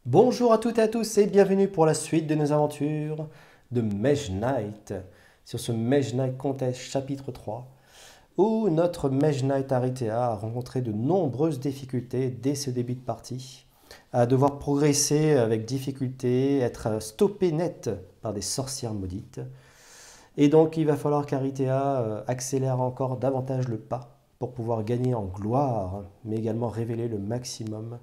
Bonjour à toutes et à tous et bienvenue pour la suite de nos aventures de Mage Knight sur ce Mage Knight Contest chapitre 3 où notre Mage Knight Aritea a rencontré de nombreuses difficultés dès ce début de partie, à devoir progresser avec difficulté, être stoppé net par des sorcières maudites. Et donc il va falloir qu'Aritea accélère encore davantage le pas pour pouvoir gagner en gloire, mais également révéler le maximum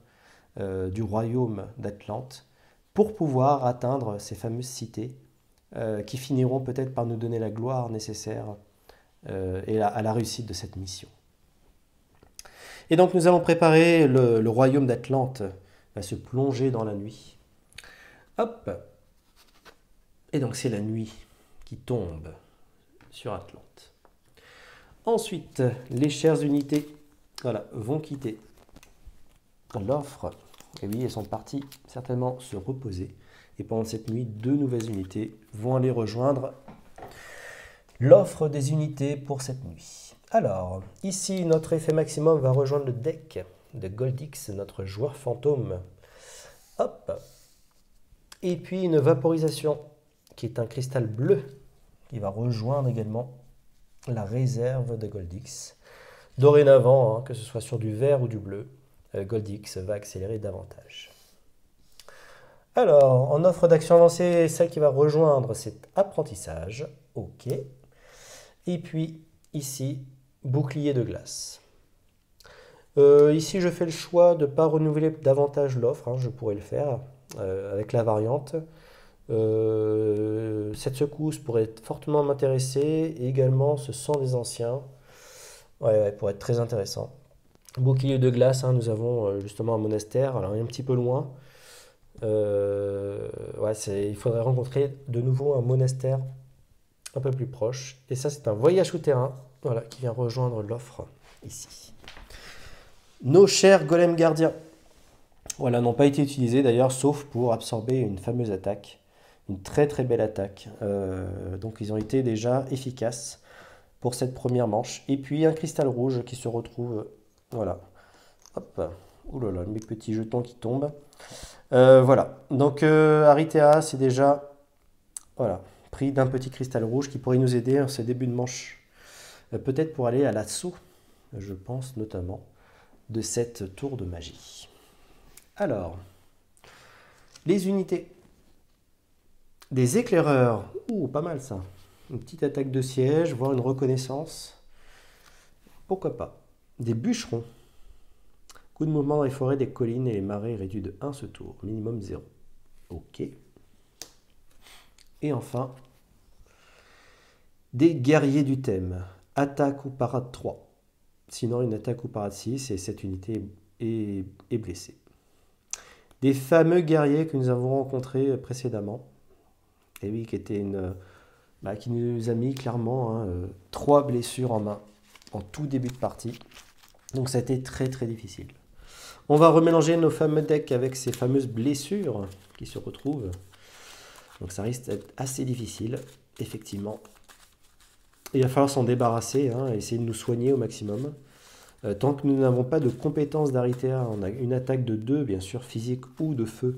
du royaume d'Atlante pour pouvoir atteindre ces fameuses cités qui finiront peut-être par nous donner la gloire nécessaire à la réussite de cette mission. Et donc nous allons préparer le royaume d'Atlante va se plonger dans la nuit. Hop. Et donc c'est la nuit qui tombe sur Atlante. Ensuite, les chères unités vont quitter l'offre. Et oui, elles sont parties certainement se reposer. Et pendant cette nuit, deux nouvelles unités vont aller rejoindre l'offre des unités pour cette nuit. Alors, ici, notre effet maximum va rejoindre le deck de Goldix, notre joueur fantôme. Hop. Et puis une vaporisation, qui est un cristal bleu, qui va rejoindre également la réserve de Goldix. Dorénavant, que ce soit sur du vert ou du bleu, Goldix va accélérer davantage. Alors, en offre d'action avancée, celle qui va rejoindre, c'est apprentissage. OK. Et puis, ici, bouclier de glace. Ici, je fais le choix de ne pas renouveler davantage l'offre. Je pourrais le faire avec la variante. Cette secousse pourrait fortement m'intéresser. Également, ce sang des anciens. Ouais, pourrait être très intéressant. Bouclier de glace, nous avons justement un monastère, alors il est un petit peu loin. Il faudrait rencontrer de nouveau un monastère un peu plus proche. Et ça, c'est un voyage souterrain qui vient rejoindre l'offre ici. Nos chers golems gardiens n'ont pas été utilisés d'ailleurs, sauf pour absorber une fameuse attaque. Une très très belle attaque. Donc ils ont été déjà efficaces pour cette première manche. Et puis un cristal rouge qui se retrouve... Voilà. Hop. Ouh là là, mes petits jetons qui tombent. Donc Aritea, c'est déjà pris d'un petit cristal rouge qui pourrait nous aider en ce début de manche. Peut-être pour aller à l'assaut, je pense notamment, de cette tour de magie. Alors, les unités. Des éclaireurs. Ouh, pas mal ça. Une petite attaque de siège, voire une reconnaissance. Pourquoi pas. Des bûcherons. Coup de mouvement dans les forêts, des collines et les marais réduits de 1 ce tour. Minimum 0. OK. Et enfin, des guerriers du thème. Attaque ou parade 3. Sinon, une attaque ou parade 6 et cette unité est blessée. Des fameux guerriers que nous avons rencontrés précédemment. Et oui, qui nous a mis clairement 3 blessures en main en tout début de partie. Donc ça a été très très difficile. On va remélanger nos fameux decks avec ces fameuses blessures qui se retrouvent. Donc ça risque d'être assez difficile, effectivement. Il va falloir s'en débarrasser, essayer de nous soigner au maximum. Tant que nous n'avons pas de compétences d'Aritea, on a une attaque de 2, bien sûr, physique ou de feu,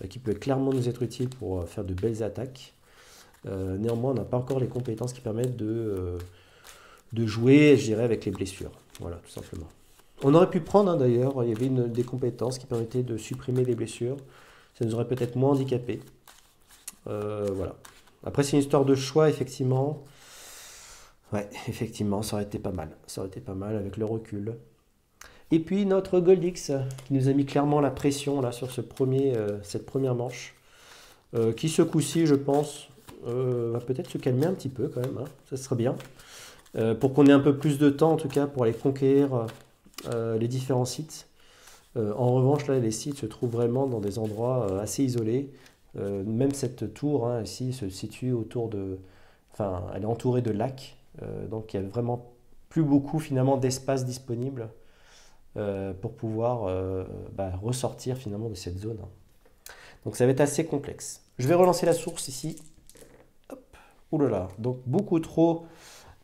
qui peut clairement nous être utile pour faire de belles attaques. Néanmoins, on n'a pas encore les compétences qui permettent de jouer, je dirais, avec les blessures. Voilà, tout simplement. On aurait pu prendre, d'ailleurs, il y avait des compétences qui permettaient de supprimer les blessures. Ça nous aurait peut-être moins handicapés. Voilà. Après, c'est une histoire de choix, effectivement. Ouais, effectivement, ça aurait été pas mal. Ça aurait été pas mal avec le recul. Et puis, notre Goldix, qui nous a mis clairement la pression là, sur cette première manche, qui, ce coup-ci, je pense, va peut-être se calmer un petit peu quand même. Ça serait bien. Pour qu'on ait un peu plus de temps, en tout cas, pour aller conquérir les différents sites. En revanche, là, les sites se trouvent vraiment dans des endroits assez isolés. Même cette tour, ici, se situe autour de... Enfin, elle est entourée de lacs. Donc, il n'y a vraiment plus beaucoup, finalement, d'espace disponible pour pouvoir ressortir finalement de cette zone. Donc ça va être assez complexe. Je vais relancer la source ici. Hop. Ouh là là, donc beaucoup trop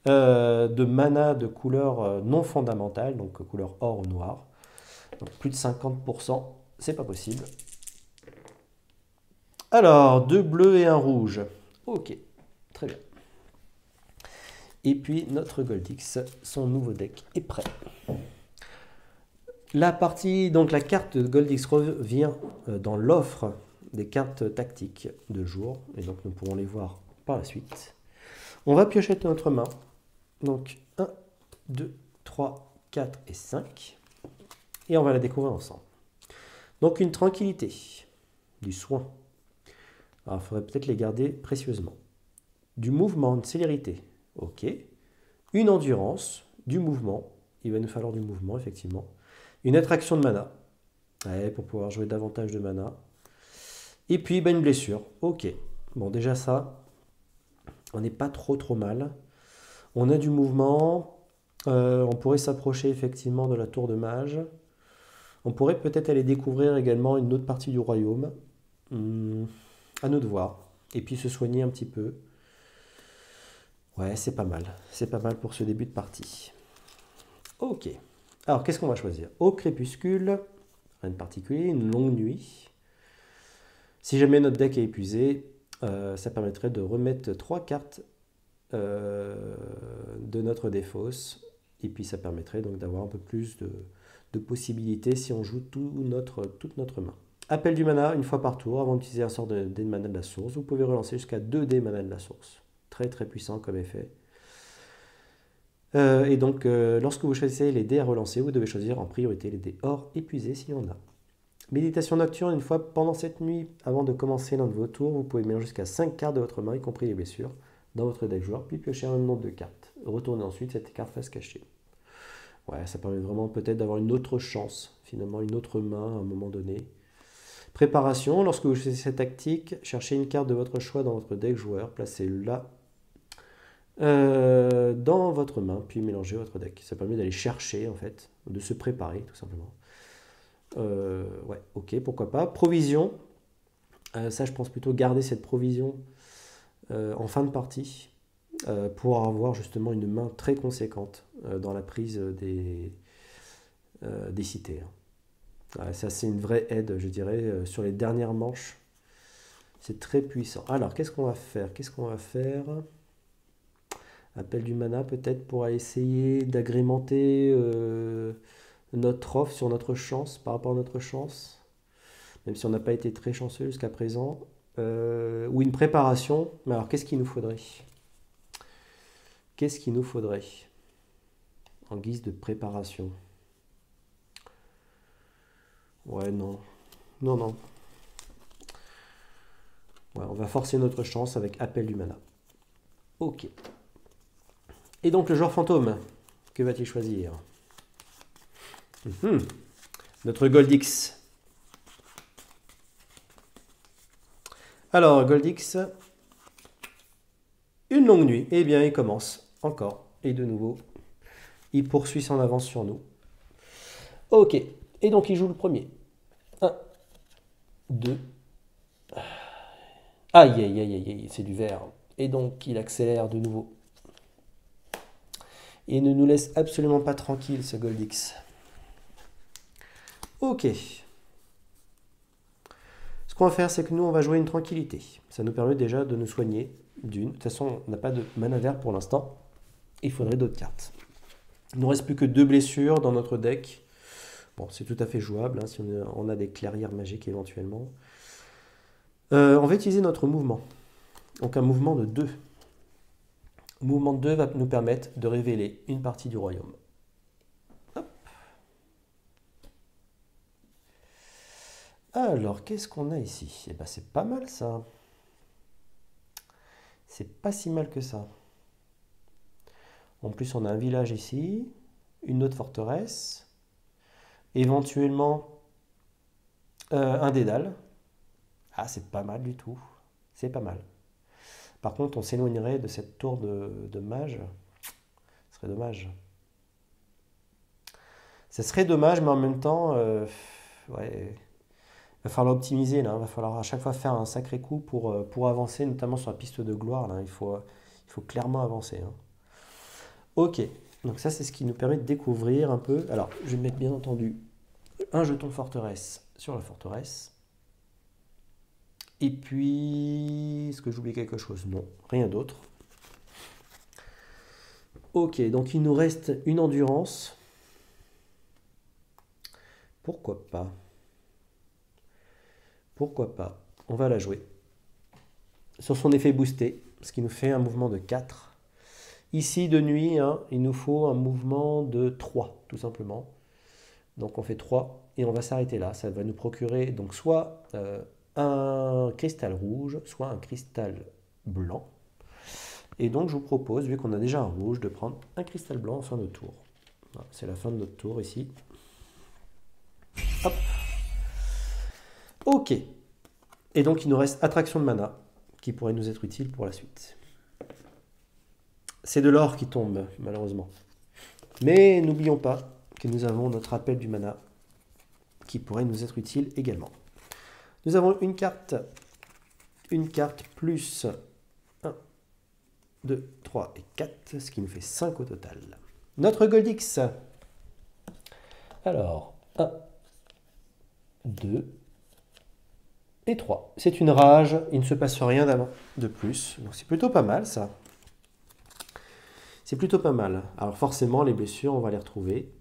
de mana de couleur non fondamentale, donc couleur or ou noir. Donc plus de 50%, c'est pas possible. Alors, 2 bleus et un rouge. Ok, très bien. Et puis notre Goldix, son nouveau deck est prêt. La partie, donc la carte de Goldix revient dans l'offre des cartes tactiques de jour. Et donc nous pourrons les voir par la suite. On va piocher de notre main. Donc 1, 2, 3, 4 et 5. Et on va la découvrir ensemble. Donc une tranquillité, du soin. Alors il faudrait peut-être les garder précieusement. Du mouvement, une célérité. Ok. Une endurance, du mouvement. Il va nous falloir du mouvement, effectivement. Une attraction de mana. Ouais, pour pouvoir jouer davantage de mana. Et puis une blessure. Ok. Bon, déjà ça, on n'est pas trop mal. On a du mouvement. On pourrait s'approcher effectivement de la tour de mage. On pourrait peut-être aller découvrir également une autre partie du royaume. À nous de voir. Et puis se soigner un petit peu. Ouais, c'est pas mal. C'est pas mal pour ce début de partie. Ok. Alors, qu'est-ce qu'on va choisir? Au crépuscule, rien de particulier, une longue nuit. Si jamais notre deck est épuisé, ça permettrait de remettre 3 cartes de notre défausse. Et puis ça permettrait donc d'avoir un peu plus de possibilités si on joue toute notre main. Appel du mana une fois par tour avant d'utiliser un sort de dé de mana de la source. Vous pouvez relancer jusqu'à 2 dés mana de la source. Très très puissant comme effet. Et donc, lorsque vous choisissez les dés à relancer, vous devez choisir en priorité les dés or épuisés s'il y en a. Méditation nocturne, une fois pendant cette nuit, avant de commencer l'un de vos tours, vous pouvez mélanger jusqu'à 5 cartes de votre main, y compris les blessures, dans votre deck joueur, puis piocher un même nombre de cartes. Retournez ensuite cette carte face cachée. Ouais, ça permet vraiment peut-être d'avoir une autre chance, finalement une autre main à un moment donné. Préparation, lorsque vous choisissez cette tactique, cherchez une carte de votre choix dans votre deck joueur, placez-la dans votre main, puis mélangez votre deck. Ça permet d'aller chercher, en fait, de se préparer, tout simplement. Ouais, ok, pourquoi pas. Provision, ça, je pense plutôt garder cette provision en fin de partie pour avoir justement une main très conséquente dans la prise des cités. Ouais, ça, c'est une vraie aide, je dirais, sur les dernières manches. C'est très puissant. Alors, qu'est-ce qu'on va faire? Appel du mana peut-être pour essayer d'agrémenter notre offre sur notre chance, par rapport à notre chance, même si on n'a pas été très chanceux jusqu'à présent. Ou une préparation. Mais alors qu'est-ce qu'il nous faudrait? Qu'est-ce qu'il nous faudrait en guise de préparation? Ouais, non. Non. Ouais, on va forcer notre chance avec appel du mana. Ok. Et donc le joueur fantôme, que va-t-il choisir? Notre Goldix. Alors, Goldix, une longue nuit. Eh bien, il commence encore. Et de nouveau, il poursuit son avance sur nous. Ok. Et donc, il joue le premier. 1, 2. Aïe, c'est du vert. Et donc, il accélère de nouveau. Et ne nous laisse absolument pas tranquille, ce Goldix. Ok. Ce qu'on va faire, c'est que nous, on va jouer une tranquillité. Ça nous permet déjà de nous soigner d'une. De toute façon, on n'a pas de mana vert pour l'instant. Il faudrait d'autres cartes. Il ne nous reste plus que 2 blessures dans notre deck. Bon, c'est tout à fait jouable, hein, si on a des clairières magiques éventuellement. On va utiliser notre mouvement. Donc un mouvement de 2. Le mouvement de 2 va nous permettre de révéler une partie du royaume. Hop. Alors, qu'est-ce qu'on a ici? Eh ben, c'est pas mal ça. C'est pas si mal que ça. En plus, on a un village ici, une autre forteresse, éventuellement un dédale. Ah, c'est pas mal du tout. C'est pas mal. Par contre, on s'éloignerait de cette tour de mage. Ce serait dommage. Ça serait dommage, mais en même temps, ouais, il va falloir optimiser là. Il va falloir à chaque fois faire un sacré coup pour avancer, notamment sur la piste de gloire. Là, il faut clairement avancer, hein. Ok, donc ça c'est ce qui nous permet de découvrir un peu. Alors, je vais mettre bien entendu un jeton forteresse sur la forteresse. Et puis, est-ce que j'oublie quelque chose? Non, rien d'autre. Ok, donc il nous reste une endurance. Pourquoi pas? Pourquoi pas? On va la jouer. Sur son effet boosté, ce qui nous fait un mouvement de 4. Ici, de nuit, hein, il nous faut un mouvement de 3, tout simplement. Donc on fait 3 et on va s'arrêter là. Ça va nous procurer donc soit un cristal rouge, soit un cristal blanc. Et donc je vous propose, vu qu'on a déjà un rouge, de prendre un cristal blanc en fin de tour. Voilà, c'est la fin de notre tour ici. Hop. Ok. Et donc il nous reste attraction de mana, qui pourrait nous être utile pour la suite. C'est de l'or qui tombe, malheureusement. Mais n'oublions pas que nous avons notre appel du mana, qui pourrait nous être utile également. Nous avons une carte plus 1, 2, 3 et 4, ce qui nous fait 5 au total. Notre Goldix. Alors, 1, 2 et 3. C'est une rage, il ne se passe rien de plus. Donc c'est plutôt pas mal ça. C'est plutôt pas mal. Alors forcément, les blessures, on va les retrouver.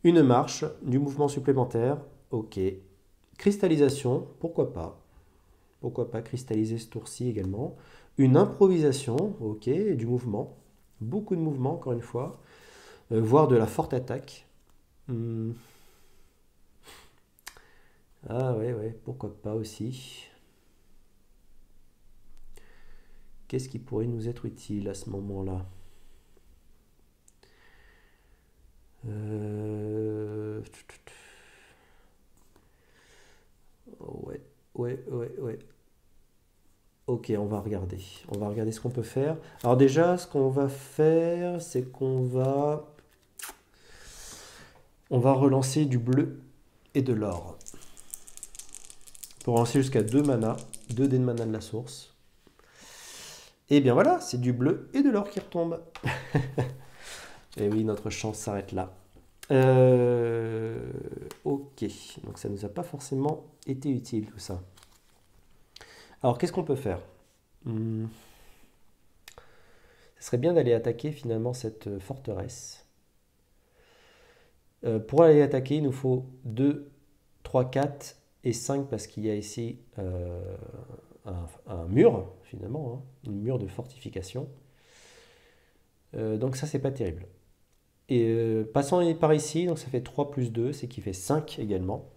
Une marche, du mouvement supplémentaire, ok. Cristallisation, pourquoi pas. Pourquoi pas cristalliser ce tour-ci également. Une improvisation, ok, et du mouvement. Beaucoup de mouvement, encore une fois. Voire de la forte attaque. Ah ouais, pourquoi pas aussi. Qu'est-ce qui pourrait nous être utile à ce moment-là? Ouais. Ok, on va regarder. On va regarder ce qu'on peut faire. Alors déjà, ce qu'on va faire, c'est on va relancer du bleu et de l'or. Pour relancer jusqu'à 2 mana, 2 dés de mana de la source. Et bien voilà, c'est du bleu et de l'or qui retombe. Et oui, notre chance s'arrête là. Ok, donc ça ne nous a pas forcément été utile tout ça. Alors qu'est-ce qu'on peut faire? Ce serait bien d'aller attaquer finalement cette forteresse. Pour aller attaquer, il nous faut 2, 3, 4 et 5 parce qu'il y a ici un mur finalement, hein, un mur de fortification. Donc ça c'est pas terrible. Et passant par ici, donc ça fait 3 plus 2, c'est qui fait 5 également.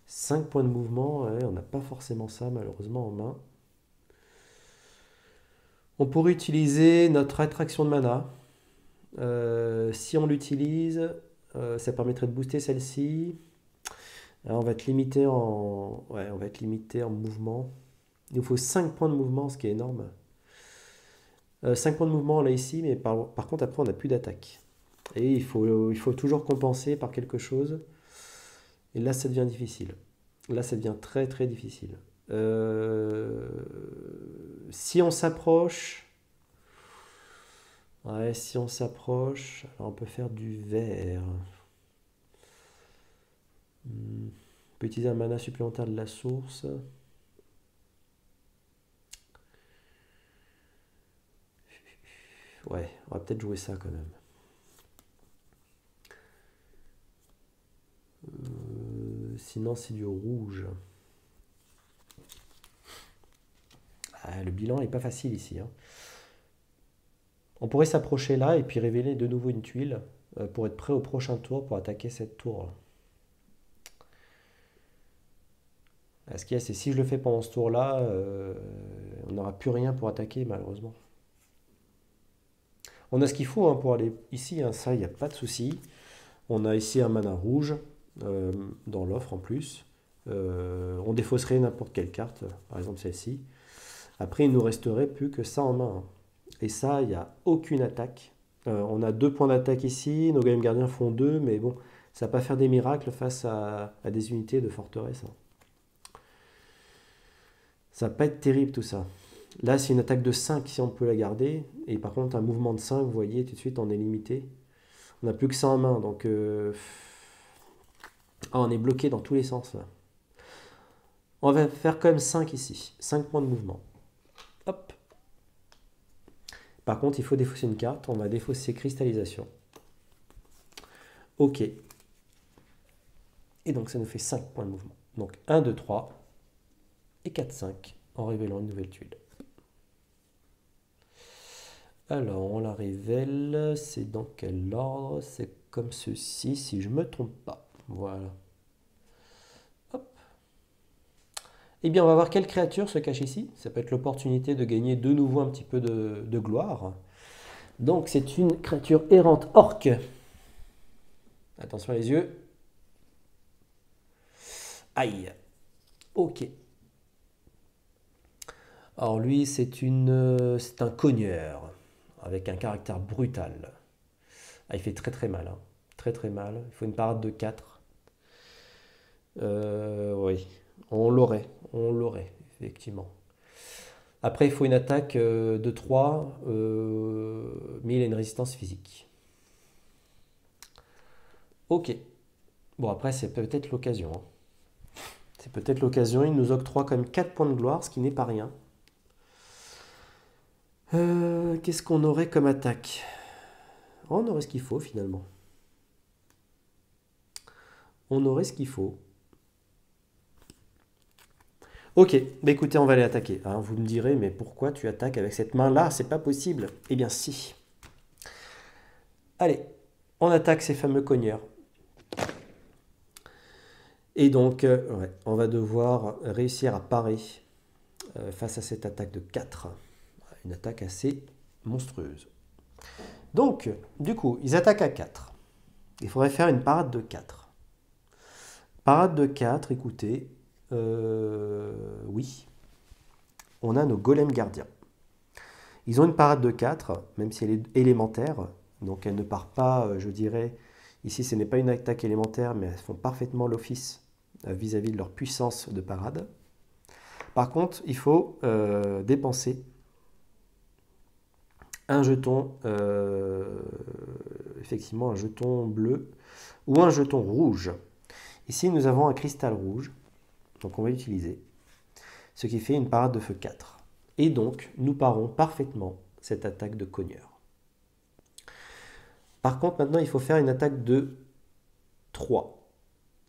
5 points de mouvement, ouais, on n'a pas forcément ça malheureusement en main. On pourrait utiliser notre attraction de mana. Si on l'utilise, ça permettrait de booster celle-ci. On va être limité on va être limité en mouvement. Il nous faut 5 points de mouvement, ce qui est énorme. 5 points de mouvement là ici, mais par contre après on n'a plus d'attaque. Et il faut toujours compenser par quelque chose. Et là ça devient difficile. Là ça devient très très difficile. Si on s'approche... Ouais, si on s'approche, alors on peut faire du vert. On peut utiliser un mana supplémentaire de la source. Ouais, on va peut-être jouer ça quand même. Sinon, c'est du rouge. Ah, le bilan n'est pas facile ici, hein. On pourrait s'approcher là et puis révéler de nouveau une tuile pour être prêt au prochain tour pour attaquer cette tour. Ce qu'il y a, c'est si je le fais pendant ce tour-là, on n'aura plus rien pour attaquer malheureusement. On a ce qu'il faut hein, pour aller ici, hein, ça, il n'y a pas de souci. On a ici un mana rouge dans l'offre en plus. On défausserait n'importe quelle carte, par exemple celle-ci. Après, il nous resterait plus que ça en main, hein. Et ça, il n'y a aucune attaque On a 2 points d'attaque ici, nos golems gardiens font 2, mais bon, ça va pas faire des miracles face à des unités de forteresse, hein. Ça va pas être terrible tout ça. Là, c'est une attaque de 5 si on peut la garder. Et par contre, un mouvement de 5, vous voyez, tout de suite, on est limité. On n'a plus que ça en main, donc... on est bloqué dans tous les sens, là. On va faire quand même 5 ici. 5 points de mouvement. Hop. Par contre, il faut défausser une carte. On va défausser cristallisation. OK. Et donc, ça nous fait 5 points de mouvement. Donc, 1, 2, 3 et 4, 5 en révélant une nouvelle tuile. Alors, on la révèle. C'est dans quel ordre? C'est comme ceci, si je ne me trompe pas. Voilà. Hop. Eh bien, on va voir quelle créature se cache ici. Ça peut être l'opportunité de gagner de nouveau un petit peu de gloire. Donc, c'est une créature errante orque. Attention les yeux. Aïe. Ok. Alors lui, c'est un cogneur avec un caractère brutal. Ah, il fait très très mal, hein. Très très mal. Il faut une parade de 4. Oui, on l'aurait, effectivement. Après, il faut une attaque de 3, mais il a une résistance physique. Ok. Bon, après, c'est peut-être l'occasion, hein. C'est peut-être l'occasion. Il nous octroie quand même 4 points de gloire, ce qui n'est pas rien. Qu'est-ce qu'on aurait comme attaque? On aurait ce qu'il faut, finalement. On aurait ce qu'il faut. Ok, bah écoutez, on va aller attaquer, hein. Vous me direz, mais pourquoi tu attaques avec cette main-là? C'est pas possible. Eh bien, si. Allez, on attaque ces fameux cogneurs. Et donc, ouais, on va devoir réussir à parer face à cette attaque de 4. Une attaque assez monstrueuse. Donc, du coup, ils attaquent à 4. Il faudrait faire une parade de 4. Parade de 4, écoutez, oui, on a nos golems gardiens. Ils ont une parade de 4, même si elle est élémentaire, donc elle ne part pas, je dirais, ici ce n'est pas une attaque élémentaire, mais elles font parfaitement l'office vis-à-vis de leur puissance de parade. Par contre, il faut dépenser un jeton, effectivement un jeton bleu ou un jeton rouge. Ici, nous avons un cristal rouge, donc on va l'utiliser, ce qui fait une parade de feu 4. Et donc, nous parons parfaitement cette attaque de cogneur. Par contre, maintenant, il faut faire une attaque de 3.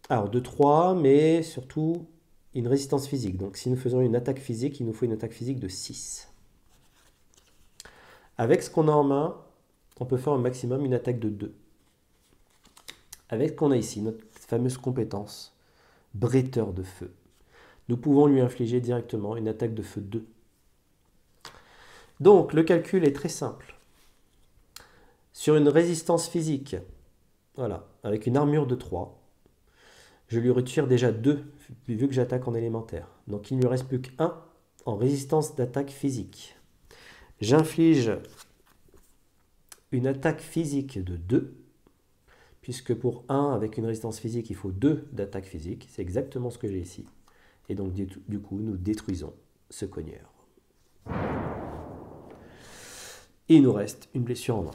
Alors, de 3, mais surtout une résistance physique. Donc, si nous faisons une attaque physique, il nous faut une attaque physique de 6. Avec ce qu'on a en main, on peut faire au maximum une attaque de 2. Avec ce qu'on a ici, notre fameuse compétence, bretteur de feu, nous pouvons lui infliger directement une attaque de feu 2. Donc, le calcul est très simple. Sur une résistance physique, voilà, avec une armure de 3, je lui retire déjà 2, vu que j'attaque en élémentaire. Donc, il ne lui reste plus qu'1 en résistance d'attaque physique. J'inflige une attaque physique de 2, puisque pour 1 avec une résistance physique, il faut 2 d'attaque physique. C'est exactement ce que j'ai ici. Et donc, du coup, nous détruisons ce cogneur. Et il nous reste une blessure en main.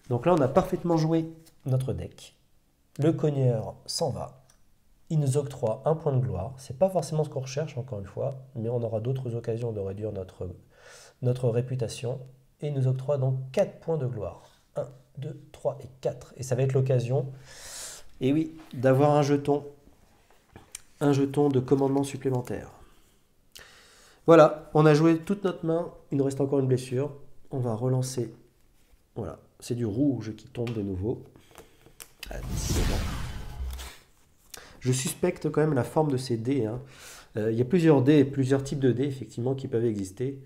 Donc là, on a parfaitement joué notre deck. Le cogneur s'en va. Il nous octroie un point de gloire. C'est pas forcément ce qu'on recherche, encore une fois, mais on aura d'autres occasions de réduire notre réputation. Et il nous octroie donc 4 points de gloire. 1, 2, 3 et 4. Et ça va être l'occasion, et oui, d'avoir un jeton de commandement supplémentaire. Voilà, on a joué toute notre main. Il nous reste encore une blessure. On va relancer. Voilà, c'est du rouge qui tombe de nouveau. Ah, décidément. Je suspecte quand même la forme de ces dés, hein. Il y a plusieurs dés, plusieurs types de dés effectivement qui peuvent exister.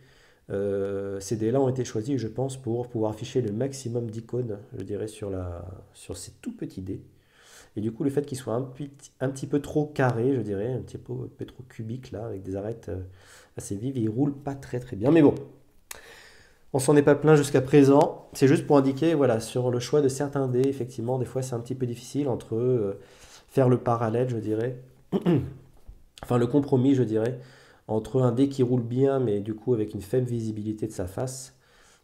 Ces dés-là ont été choisis, je pense, pour pouvoir afficher le maximum d'icônes, je dirais, sur ces tout petits dés. Et du coup, le fait qu'ils soient un petit peu trop carrés, je dirais, un petit peu trop cubiques, là, avec des arêtes assez vives, ils ne roulent pas très très bien. Mais bon, On s'en est pas plaint jusqu'à présent. C'est juste pour indiquer, voilà, sur le choix de certains dés, effectivement, des fois c'est un petit peu difficile entre faire le parallèle, je dirais. Enfin, le compromis, je dirais, entre un dé qui roule bien, mais du coup avec une faible visibilité de sa face,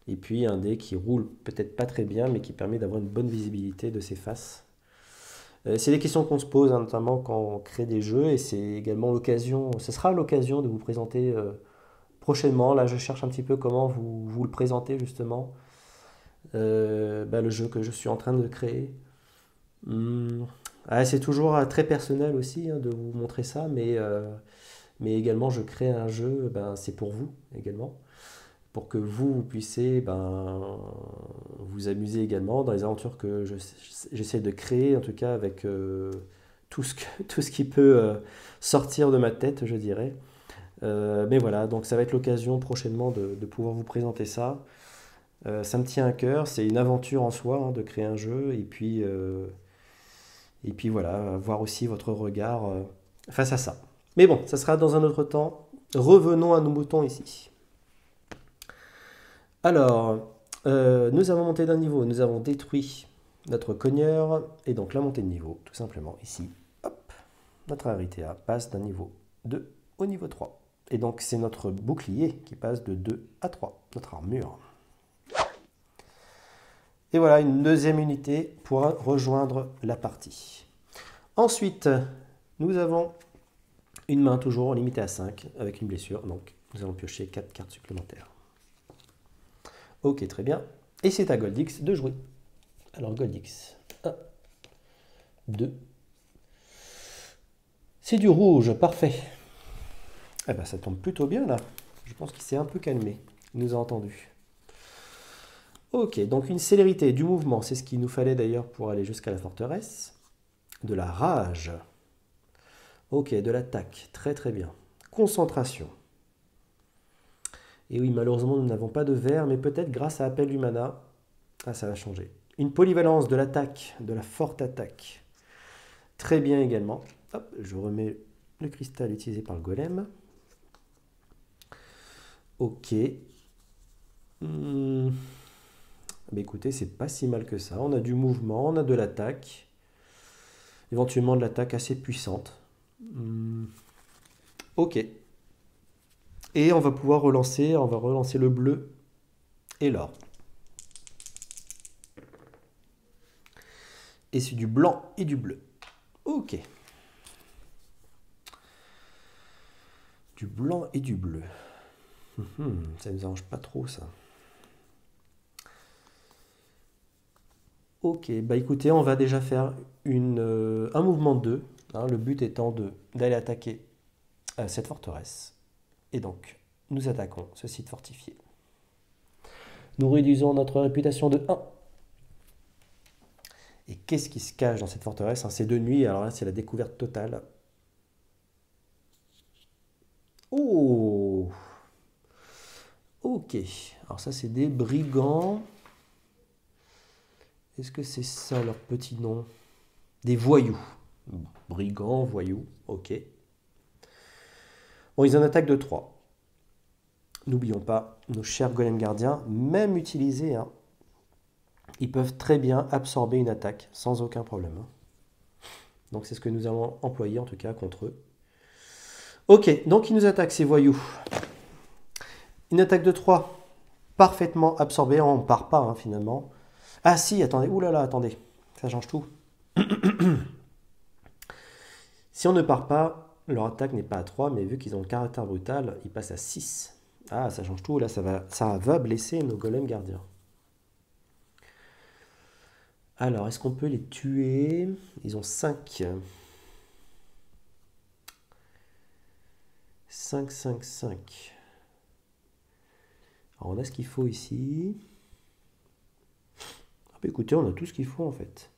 et puis un dé qui roule peut-être pas très bien, mais qui permet d'avoir une bonne visibilité de ses faces. C'est des questions qu'on se pose, hein, notamment quand on crée des jeux, et c'est également l'occasion, ce sera l'occasion de vous présenter prochainement. Là, je cherche un petit peu comment vous le présenter justement, le jeu que je suis en train de créer. C'est toujours très personnel aussi hein, de vous montrer ça, mais également je crée un jeu, c'est pour vous également, pour que vous puissiez vous amuser également dans les aventures que j'essaie de créer, en tout cas avec tout ce qui peut sortir de ma tête, je dirais. Mais voilà, donc ça va être l'occasion prochainement de pouvoir vous présenter ça. Ça me tient à cœur, c'est une aventure en soi hein, de créer un jeu, et puis voilà, voir aussi votre regard face à ça. Mais bon, ça sera dans un autre temps. Revenons à nos moutons ici. Alors, nous avons monté d'un niveau, nous avons détruit notre cogneur, et donc la montée de niveau, tout simplement, ici, hop, notre Aritea passe d'un niveau 2 au niveau 3. Et donc c'est notre bouclier qui passe de 2 à 3, notre armure. Et voilà, une deuxième unité pourra rejoindre la partie. Ensuite, nous avons une main toujours limitée à 5 avec une blessure, donc nous allons piocher 4 cartes supplémentaires. Ok, très bien. Et c'est à Goldix de jouer. Alors Goldix, 1, 2. C'est du rouge, parfait. Eh ben ça tombe plutôt bien là. Je pense qu'il s'est un peu calmé. Il nous a entendus. Ok, donc une célérité du mouvement, c'est ce qu'il nous fallait d'ailleurs pour aller jusqu'à la forteresse. De la rage. Ok, de l'attaque, très très bien. Concentration. Et oui, malheureusement, nous n'avons pas de vert, mais peut-être grâce à Appel du Mana, ça va changer. Une polyvalence de l'attaque, de la forte attaque. Très bien également. Hop, je remets le cristal utilisé par le golem. Ok. Écoutez, c'est pas si mal que ça. On a du mouvement, on a de l'attaque. Éventuellement de l'attaque assez puissante. Ok. Et on va pouvoir relancer le bleu et l'or. Et c'est du blanc et du bleu. Ok. Du blanc et du bleu. Ça ne nous arrange pas trop ça. Ok, écoutez, on va déjà faire un mouvement de 2. Hein, le but étant d'aller attaquer cette forteresse. Et donc, nous attaquons ce site fortifié. Nous réduisons notre réputation de 1. Et qu'est-ce qui se cache dans cette forteresse? C'est de nuit, alors là, c'est la découverte totale. Oh! Ok, alors ça, c'est des brigands. Est-ce que c'est ça leur petit nom? Des voyous. Brigands, voyous, ok. Bon, ils en attaquent de 3. N'oublions pas, nos chers golems gardiens, même utilisés, hein, ils peuvent très bien absorber une attaque sans aucun problème. Donc c'est ce que nous allons employer en tout cas contre eux. Ok, donc ils nous attaquent ces voyous. Une attaque de 3, parfaitement absorbée, on ne part pas hein, finalement. Ah si, attendez, oulala, attendez, ça change tout. Si on ne part pas, leur attaque n'est pas à 3, mais vu qu'ils ont le caractère brutal, ils passent à 6. Ah, ça change tout, là ça va blesser nos golems gardiens. Alors, est-ce qu'on peut les tuer? Ils ont 5. 5, 5, 5. Alors, on a ce qu'il faut ici. Écoutez, on a tout ce qu'il faut en fait.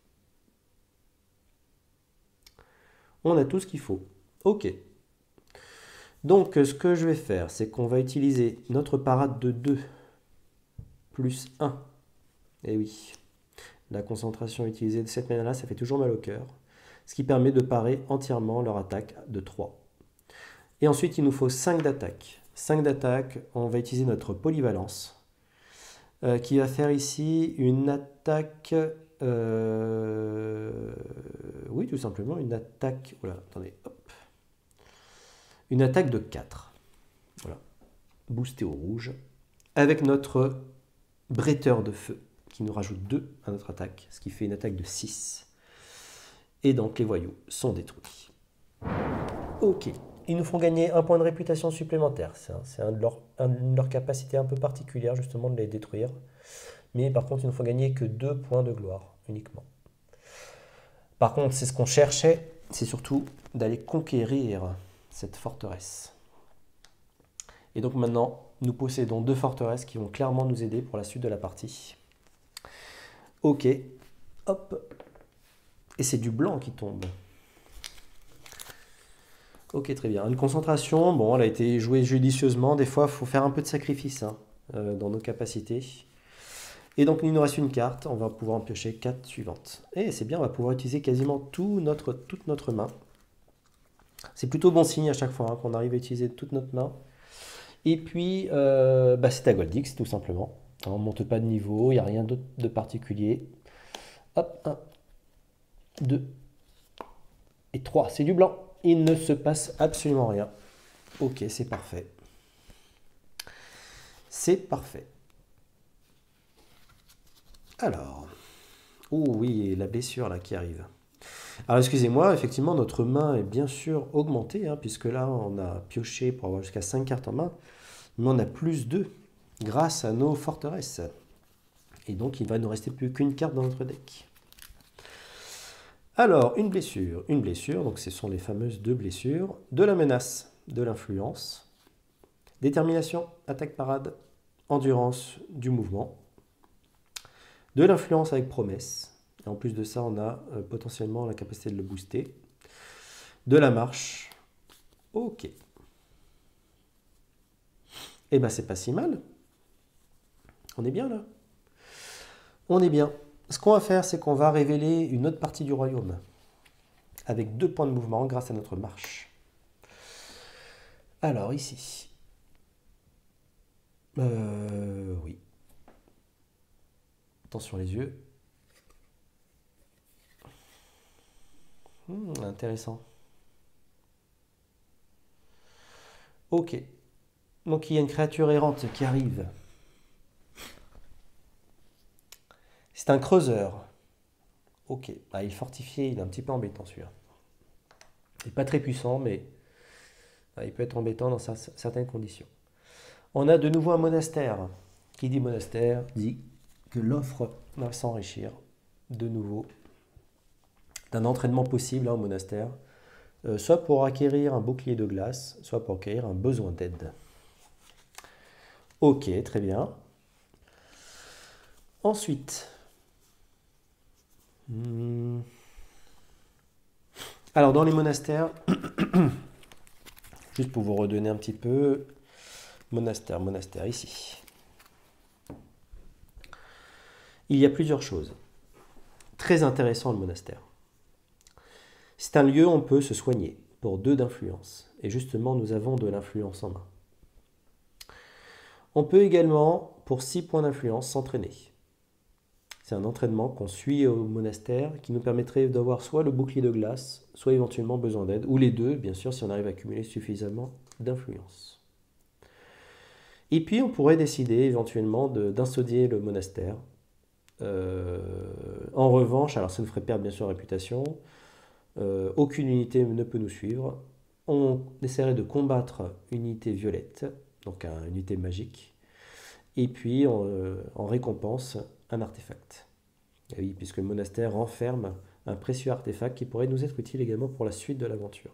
On a tout ce qu'il faut. Ok. Donc, ce que je vais faire, c'est qu'on va utiliser notre parade de 2 plus 1. Eh oui. La concentration utilisée de cette manière-là, ça fait toujours mal au cœur. Ce qui permet de parer entièrement leur attaque de 3. Et ensuite, il nous faut 5 d'attaque. 5 d'attaque, on va utiliser notre polyvalence. qui va faire ici une attaque. Oui, tout simplement, une attaque. Voilà, attendez, hop. Une attaque de 4. Voilà, boosté au rouge. Avec notre bretteur de feu, qui nous rajoute 2 à notre attaque, ce qui fait une attaque de 6. Et donc les voyous sont détruits. Ok. Ils nous font gagner un point de réputation supplémentaire. C'est une de leurs capacités un peu particulières, justement, de les détruire. Mais par contre, il ne faut gagner que 2 points de gloire uniquement. Par contre, c'est ce qu'on cherchait, c'est surtout d'aller conquérir cette forteresse. Et donc maintenant, nous possédons 2 forteresses qui vont clairement nous aider pour la suite de la partie. Ok, hop. Et c'est du blanc qui tombe. Ok, très bien. Une concentration, bon, elle a été jouée judicieusement. Des fois, il faut faire un peu de sacrifice dans nos capacités. Et donc, il nous reste une carte. On va pouvoir en piocher 4 suivantes. Et c'est bien, on va pouvoir utiliser quasiment toute notre main. C'est plutôt bon signe à chaque fois qu'on arrive à utiliser toute notre main. Et puis, c'est à Gold X, tout simplement. On ne monte pas de niveau, il n'y a rien d'autre de particulier. Hop, 1, 2 et 3, c'est du blanc. Il ne se passe absolument rien. Ok, c'est parfait. C'est parfait. Alors, oh oui, la blessure là qui arrive. Alors excusez-moi, effectivement, notre main est bien sûr augmentée, puisque là, on a pioché pour avoir jusqu'à 5 cartes en main, mais on a plus 2 grâce à nos forteresses. Et donc, il va nous rester plus qu'une carte dans notre deck. Alors, une blessure, donc ce sont les fameuses 2 blessures, de la menace, de l'influence, détermination, attaque parade, endurance du mouvement, de l'influence avec promesse, et en plus de ça, on a potentiellement la capacité de le booster, de la marche, ok. Eh ben, c'est pas si mal. On est bien là. On est bien. Ce qu'on va faire, c'est qu'on va révéler une autre partie du royaume, avec 2 points de mouvement grâce à notre marche. Alors, ici. Oui. Attention les yeux. Intéressant. Ok. Donc il y a une créature errante qui arrive. C'est un creuseur. Ok. Ah, il est fortifié, il est un petit peu embêtant celui-là. Il n'est pas très puissant, mais il peut être embêtant dans certaines conditions. On a de nouveau un monastère. Qui dit monastère dit que l'offre va s'enrichir de nouveau d'un entraînement possible au monastère, soit pour acquérir un bouclier de glace, soit pour acquérir un besoin d'aide. Ok, très bien. Ensuite, alors dans les monastères, juste pour vous redonner un petit peu, monastère ici. Il y a plusieurs choses. Très intéressant le monastère. C'est un lieu où on peut se soigner pour 2 d'influence. Et justement, nous avons de l'influence en main. On peut également, pour 6 points d'influence, s'entraîner. C'est un entraînement qu'on suit au monastère qui nous permettrait d'avoir soit le bouclier de glace, soit éventuellement besoin d'aide, ou les 2, bien sûr, si on arrive à accumuler suffisamment d'influence. Et puis, on pourrait décider éventuellement d'incendier le monastère. En revanche, alors ça nous ferait perdre bien sûr réputation, aucune unité ne peut nous suivre. On essaierait de combattre une unité violette, donc une unité magique, et puis en récompense un artefact. Et oui, puisque le monastère renferme un précieux artefact qui pourrait nous être utile également pour la suite de l'aventure.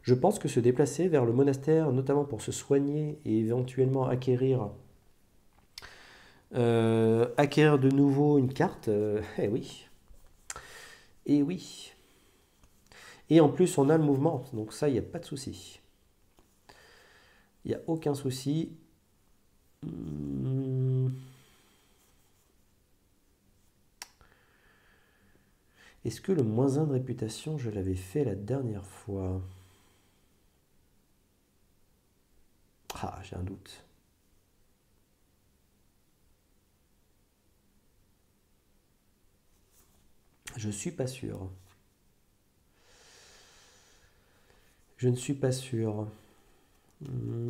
Je pense que se déplacer vers le monastère, notamment pour se soigner et éventuellement acquérir de nouveau une carte, eh oui. Et oui. Et en plus, on a le mouvement, donc ça, il n'y a pas de souci. Il n'y a aucun souci. Est-ce que le -1 de réputation, je l'avais fait la dernière fois? Ah, j'ai un doute. Je suis pas sûr. Je ne suis pas sûr. Hmm.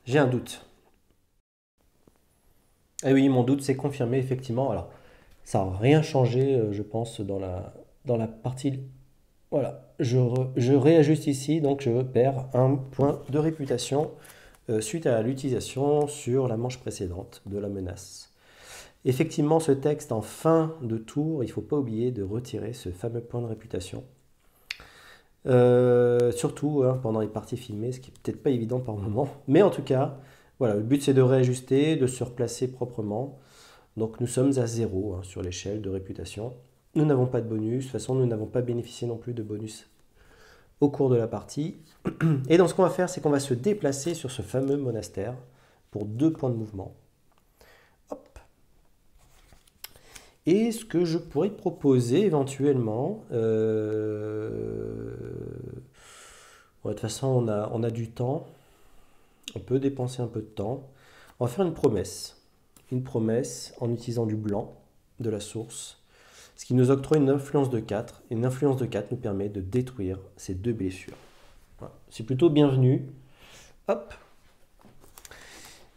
J'ai un doute. Eh oui, mon doute s'est confirmé, effectivement. Alors, ça n'a rien changé, je pense, dans la partie. Voilà, je réajuste ici, donc je perds un point de réputation suite à l'utilisation sur la manche précédente de la menace. Effectivement, ce texte en fin de tour, il ne faut pas oublier de retirer ce fameux point de réputation. Surtout hein, pendant les parties filmées, ce qui n'est peut-être pas évident par moment. Mais en tout cas, voilà, le but c'est de réajuster, de se replacer proprement. Donc nous sommes à 0 hein, sur l'échelle de réputation. Nous n'avons pas de bonus, de toute façon nous n'avons pas bénéficié non plus de bonus au cours de la partie. Et donc ce qu'on va faire, c'est qu'on va se déplacer sur ce fameux monastère pour 2 points de mouvement. Hop. Et ce que je pourrais proposer éventuellement, de toute façon on a du temps, on peut dépenser un peu de temps. On va faire une promesse. Une promesse en utilisant du blanc de la source, ce qui nous octroie une influence de 4. Et une influence de 4 nous permet de détruire ces 2 blessures. Voilà. C'est plutôt bienvenu. Hop.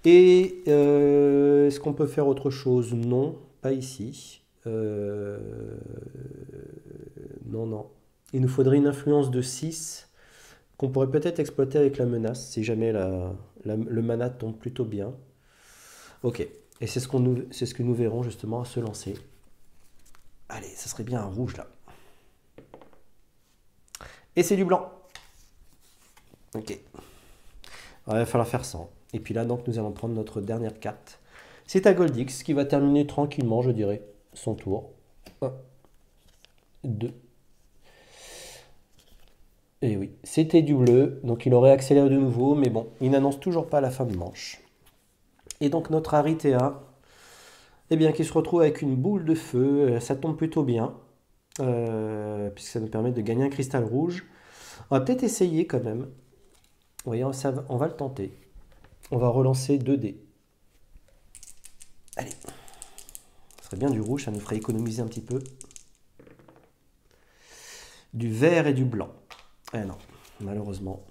Et est-ce qu'on peut faire autre chose? Non, pas ici. Non, non. Il nous faudrait une influence de 6 qu'on pourrait peut-être exploiter avec la menace, si jamais le mana tombe plutôt bien. Ok. Et c'est ce que nous verrons justement à se lancer. Allez, ça serait bien un rouge là. Et c'est du blanc. Ok. Alors, il va falloir faire 100. Et puis là, donc, nous allons prendre notre dernière carte. C'est à Goldix qui va terminer tranquillement, je dirais, son tour. 1, 2. Et oui, c'était du bleu, donc il aurait accéléré de nouveau, mais bon, il n'annonce toujours pas la fin de manche. Et donc notre Aritea, eh bien, qui se retrouve avec une boule de feu, ça tombe plutôt bien, puisque ça nous permet de gagner un cristal rouge. On va peut-être essayer quand même. Vous voyez, on va le tenter. On va relancer 2 dés. Allez. Ce serait bien du rouge, ça nous ferait économiser un petit peu. Du vert et du blanc. Eh non, malheureusement.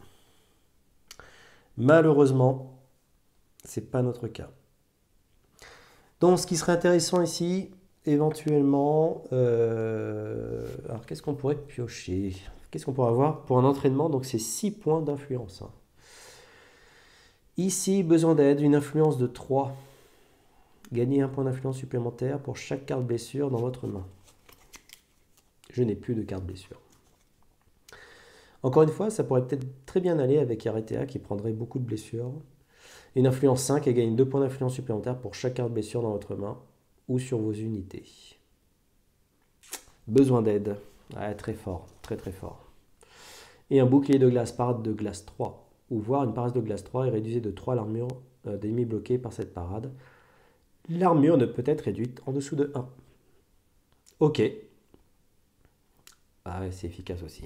Malheureusement, c'est pas notre cas. Donc, ce qui serait intéressant ici, éventuellement, alors qu'est-ce qu'on pourrait piocher? Qu'est-ce qu'on pourrait avoir pour un entraînement? Donc, c'est 6 points d'influence. Ici, besoin d'aide, une influence de 3. Gagnez un point d'influence supplémentaire pour chaque carte blessure dans votre main. Je n'ai plus de carte blessure. Encore une fois, ça pourrait peut-être très bien aller avec Aritea qui prendrait beaucoup de blessures. Une influence 5 et gagne 2 points d'influence supplémentaires pour chaque carte blessure dans votre main ou sur vos unités. Besoin d'aide. Ouais, très fort, très très fort. Et un bouclier de glace, parade de glace 3. Ou voir une parade de glace 3 est réduisée de 3 l'armure d'ennemis bloqués par cette parade. L'armure ne peut être réduite en dessous de 1. Ok. Ah ouais, c'est efficace aussi.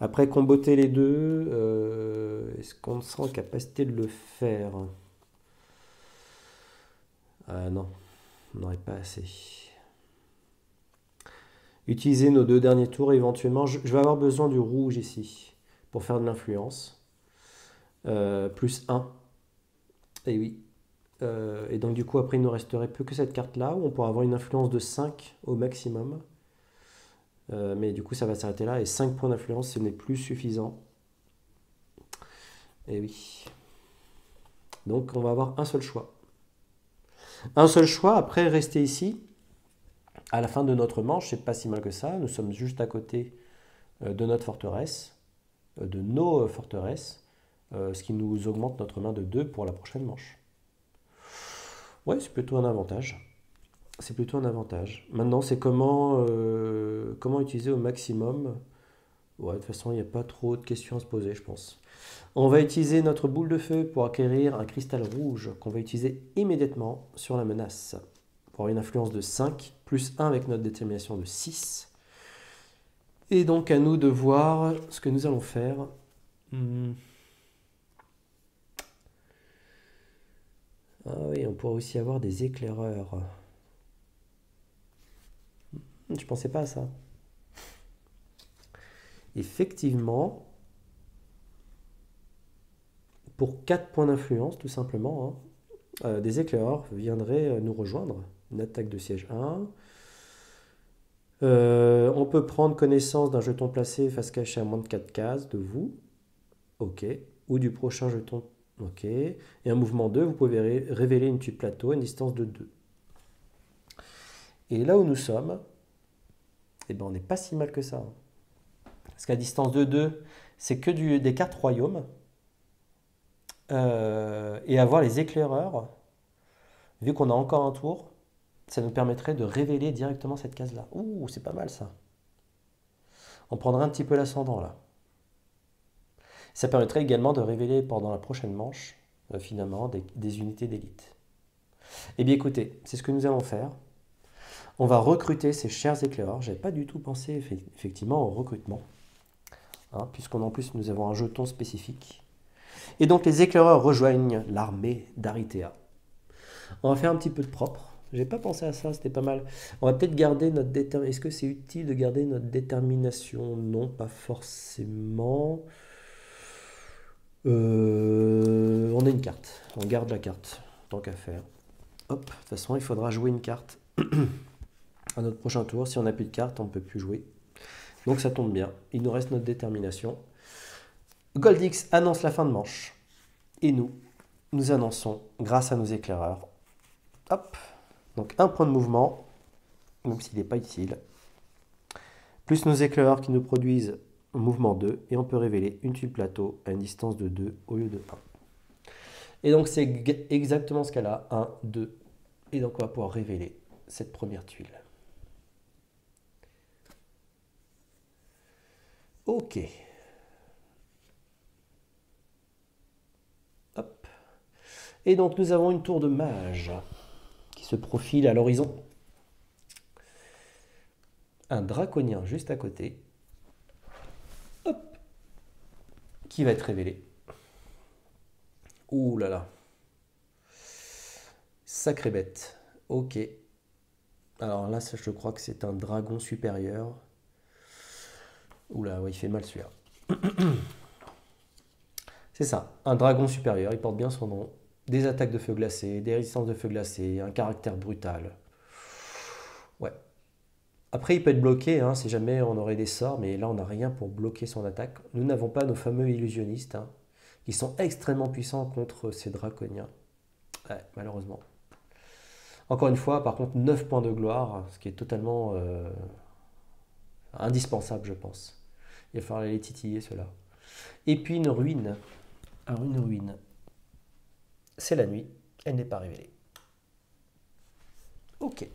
Après comboter les deux, est-ce qu'on sera en capacité de le faire? Ah non, on n'aurait pas assez. Utiliser nos 2 derniers tours éventuellement. Je vais avoir besoin du rouge ici pour faire de l'influence. Plus 1. Et oui. Et donc du coup après il ne nous resterait plus que cette carte là où on pourra avoir une influence de 5 au maximum. Mais du coup ça va s'arrêter là et 5 points d'influence ce n'est plus suffisant. Et oui. Donc on va avoir un seul choix. Un seul choix, après rester ici. À la fin de notre manche, c'est pas si mal que ça. Nous sommes juste à côté de notre forteresse, de nos forteresses, ce qui nous augmente notre main de 2 pour la prochaine manche. Ouais, c'est plutôt un avantage. C'est plutôt un avantage. Maintenant, c'est comment utiliser au maximum. Ouais, de toute façon, il n'y a pas trop de questions à se poser, je pense. On va utiliser notre boule de feu pour acquérir un cristal rouge qu'on va utiliser immédiatement sur la menace. Pour avoir une influence de 5, plus 1 avec notre détermination de 6. Et donc à nous de voir ce que nous allons faire. Ah oui, on pourrait aussi avoir des éclaireurs. Je pensais pas à ça. Effectivement, pour 4 points d'influence, tout simplement, hein, des éclaireurs viendraient nous rejoindre. Une attaque de siège 1. On peut prendre connaissance d'un jeton placé face cachée à moins de 4 cases de vous. Ok. Ou du prochain jeton. Ok. Et un mouvement 2, vous pouvez révéler une tube plateau à une distance de 2. Et là où nous sommes, eh ben, on n'est pas si mal que ça, hein. Parce qu'à distance de 2, c'est que des cartes royaumes. Et avoir les éclaireurs, vu qu'on a encore un tour, ça nous permettrait de révéler directement cette case-là. Ouh, c'est pas mal ça. On prendrait un petit peu l'ascendant là. Ça permettrait également de révéler pendant la prochaine manche, finalement, des unités d'élite. Eh bien écoutez, c'est ce que nous allons faire. On va recruter ces chers éclaireurs. J'avais pas du tout pensé effectivement au recrutement, hein, puisqu'en plus nous avons un jeton spécifique. Et donc les éclaireurs rejoignent l'armée d'Aritea. On va faire un petit peu de propre. J'ai pas pensé à ça, c'était pas mal. On va peut-être garder notre détermination. Est-ce que c'est utile de garder notre détermination? Non, pas forcément. On a une carte. On garde la carte, tant qu'à faire. Hop, de toute façon, il faudra jouer une carte à notre prochain tour. Si on n'a plus de carte, on ne peut plus jouer. Donc ça tombe bien. Il nous reste notre détermination. Goldix annonce la fin de manche. Et nous annonçons, grâce à nos éclaireurs, hop, donc un point de mouvement, même s'il n'est pas utile, plus nos éclaireurs qui nous produisent mouvement 2, et on peut révéler une tuile plateau à une distance de 2 au lieu de 1. Et donc c'est exactement ce qu'elle a, 1, 2, et donc on va pouvoir révéler cette première tuile. Ok. Hop. Et donc nous avons une tour de mage qui se profile à l'horizon. Un draconien juste à côté. Hop. Qui va être révélé. Ouh là là. Sacrée bête. Ok. Alors là, je crois que c'est un dragon supérieur. Oula, ouais, il fait mal celui-là. C'est ça, un dragon supérieur, il porte bien son nom. Des attaques de feu glacé, des résistances de feu glacé, un caractère brutal. Ouais. Après, il peut être bloqué, hein, si jamais on aurait des sorts, mais là, on n'a rien pour bloquer son attaque. Nous n'avons pas nos fameux illusionnistes, hein, qui sont extrêmement puissants contre ces draconiens. Ouais, malheureusement. Encore une fois, par contre, 9 points de gloire, ce qui est totalement indispensable, je pense. Il va falloir les titiller, ceux-là. Et puis une ruine. Alors une ruine, c'est la nuit, elle n'est pas révélée. Ok.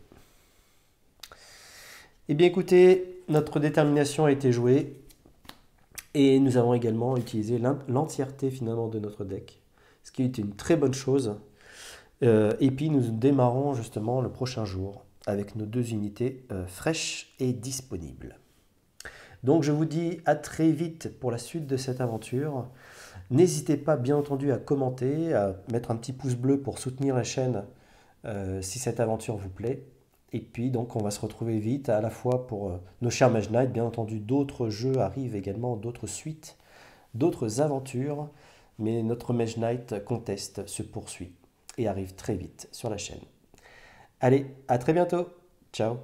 Eh bien écoutez, notre détermination a été jouée. Et nous avons également utilisé l'entièreté finalement de notre deck. Ce qui est une très bonne chose. Et puis nous démarrons justement le prochain jour avec nos 2 unités fraîches et disponibles. Donc je vous dis à très vite pour la suite de cette aventure. N'hésitez pas bien entendu à commenter, à mettre un petit pouce bleu pour soutenir la chaîne si cette aventure vous plaît. Et puis donc on va se retrouver vite à la fois pour nos chers Mage Knight. Bien entendu d'autres jeux arrivent également, d'autres suites, d'autres aventures. Mais notre Mage Knight Contest se poursuit et arrive très vite sur la chaîne. Allez, à très bientôt. Ciao.